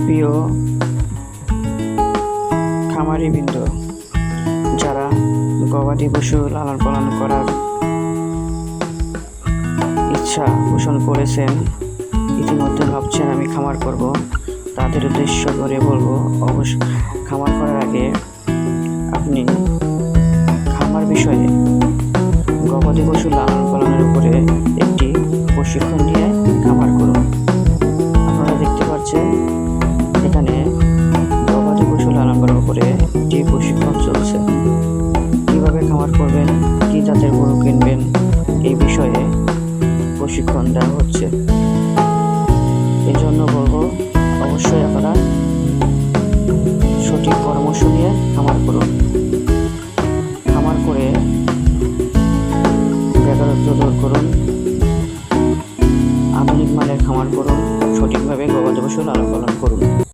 প্রিয় খামারিবৃন্দ, যারা গবাদি পশু লালন পালন করার ইচ্ছা পোষণ করেছেন, ইতিমধ্যে ভাবছেন আমি খামার করব, তাদের উদ্দেশ্য করে বলবো, অবশ্য খামার করার আগে আপনি খামার বিষয়ে গবাদি পশু লালন পালনের উপরে একটি প্রশিক্ষণ নিয়ে খামার করুন। আপনারা দেখতে পাচ্ছেন এখানে গবাদি পশু লালন পালনের উপরে একটি প্রশিক্ষণ চলছে। কিভাবে খামার করবেন, কি জাতের গরু কিনবেন, এই বিষয়ে প্রশিক্ষণ দেওয়া হচ্ছে। এই জন্য বলবো, অবশ্যই আপনারা সঠিক পরামর্শ নিয়ে খামার করুন। খামার করে বেকারত্ব দূর করুন, আধুনিক মানের খামার করুন, সঠিকভাবে গবাদি পশু লালন পালন করুন।